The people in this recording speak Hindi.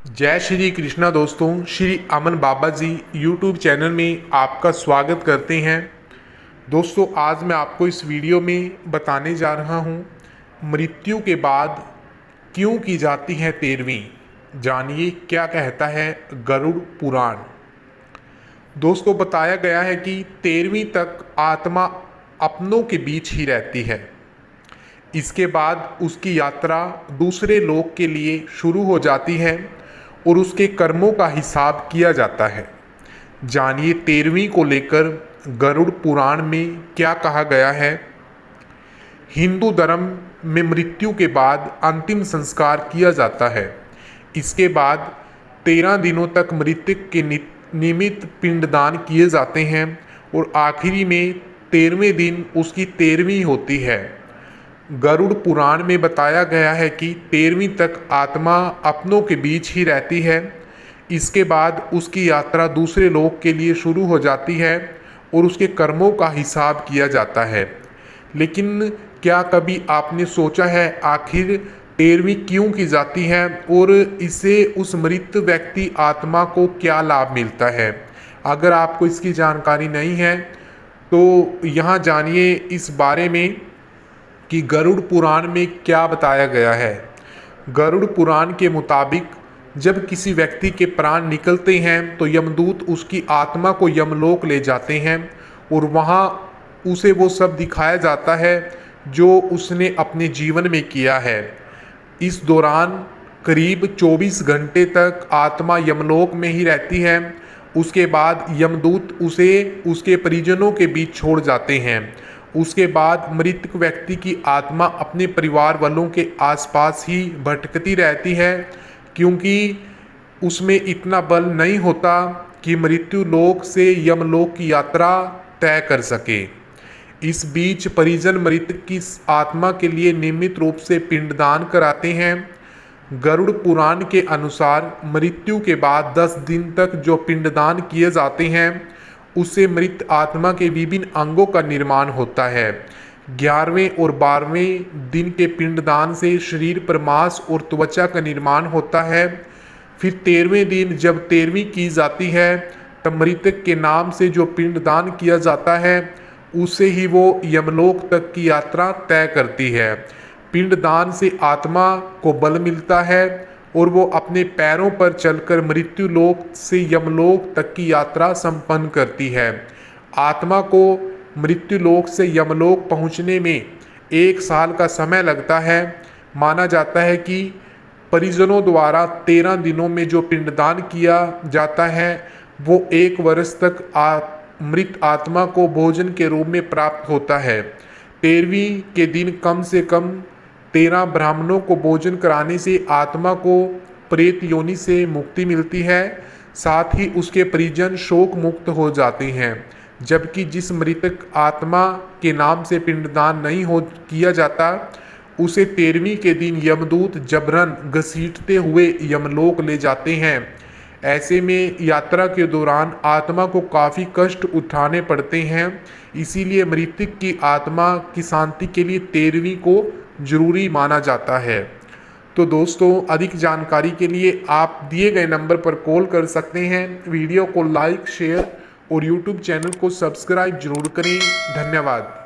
जय श्री कृष्णा दोस्तों, श्री अमन बाबा जी यूट्यूब चैनल में आपका स्वागत करते हैं। दोस्तों, आज मैं आपको इस वीडियो में बताने जा रहा हूँ मृत्यु के बाद क्यों की जाती है 13वीं। जानिए क्या कहता है गरुड़ पुराण। दोस्तों, बताया गया है कि 13वीं तक आत्मा अपनों के बीच ही रहती है। इसके बाद उसकी यात्रा दूसरे लोक के लिए शुरू हो जाती है और उसके कर्मों का हिसाब किया जाता है। जानिए 13वीं को लेकर गरुड़ पुराण में क्या कहा गया है। हिंदू धर्म में मृत्यु के बाद अंतिम संस्कार किया जाता है। इसके बाद 13 दिनों तक मृतक के निमित्त पिंडदान किए जाते हैं और आखिरी में 13वें दिन उसकी 13वीं होती है। गरुड़ पुराण में बताया गया है कि 13वीं तक आत्मा अपनों के बीच ही रहती है। इसके बाद उसकी यात्रा दूसरे लोक के लिए शुरू हो जाती है और उसके कर्मों का हिसाब किया जाता है। लेकिन क्या कभी आपने सोचा है आखिर 13वीं क्यों की जाती है और इससे उस मृत व्यक्ति आत्मा को क्या लाभ मिलता है? अगर आपको इसकी जानकारी नहीं है तो यहाँ जानिए इस बारे में कि गरुड़ पुराण में क्या बताया गया है। गरुड़ पुराण के मुताबिक जब किसी व्यक्ति के प्राण निकलते हैं तो यमदूत उसकी आत्मा को यमलोक ले जाते हैं और वहाँ उसे वो सब दिखाया जाता है जो उसने अपने जीवन में किया है। इस दौरान करीब 24 घंटे तक आत्मा यमलोक में ही रहती है। उसके बाद यमदूत उसे उसके परिजनों के बीच छोड़ जाते हैं। उसके बाद मृतक व्यक्ति की आत्मा अपने परिवार वालों के आसपास ही भटकती रहती है, क्योंकि उसमें इतना बल नहीं होता कि मृत्यु लोक से यमलोक की यात्रा तय कर सके। इस बीच परिजन मृतक की आत्मा के लिए नियमित रूप से पिंडदान कराते हैं। गरुड़ पुराण के अनुसार मृत्यु के बाद 10 दिन तक जो पिंडदान किए जाते हैं उससे मृत आत्मा के विभिन्न अंगों का निर्माण होता है। 11वें और 12वें दिन के पिंडदान से शरीर पर मांस और त्वचा का निर्माण होता है। फिर 13वें दिन जब 13वीं की जाती है तब मृतक के नाम से जो पिंडदान किया जाता है उससे ही वो यमलोक तक की यात्रा तय करती है। पिंडदान से आत्मा को बल मिलता है और वो अपने पैरों पर चलकर मृत्यु लोक से यमलोक तक की यात्रा संपन्न करती है। आत्मा को मृत्यु लोक से यमलोक पहुंचने में 1 साल का समय लगता है। माना जाता है कि परिजनों द्वारा 13 दिनों में जो पिंडदान किया जाता है वो 1 वर्ष तक मृत आत्मा को भोजन के रूप में प्राप्त होता है। 13वीं के दिन कम से कम 13 ब्राह्मणों को भोजन कराने से आत्मा को प्रेत योनि से मुक्ति मिलती है। साथ ही उसके परिजन शोक मुक्त हो जाते हैं। जबकि जिस मृतक आत्मा के नाम से पिंडदान नहीं हो किया जाता उसे 13वीं के दिन यमदूत जबरन घसीटते हुए यमलोक ले जाते हैं। ऐसे में यात्रा के दौरान आत्मा को काफ़ी कष्ट उठाने पड़ते हैं। इसीलिए मृतक की आत्मा की शांति के लिए 13वीं को जरूरी माना जाता है। तो दोस्तों, अधिक जानकारी के लिए आप दिए गए नंबर पर कॉल कर सकते हैं। वीडियो को लाइक, शेयर और यूट्यूब चैनल को सब्सक्राइब जरूर करें। धन्यवाद।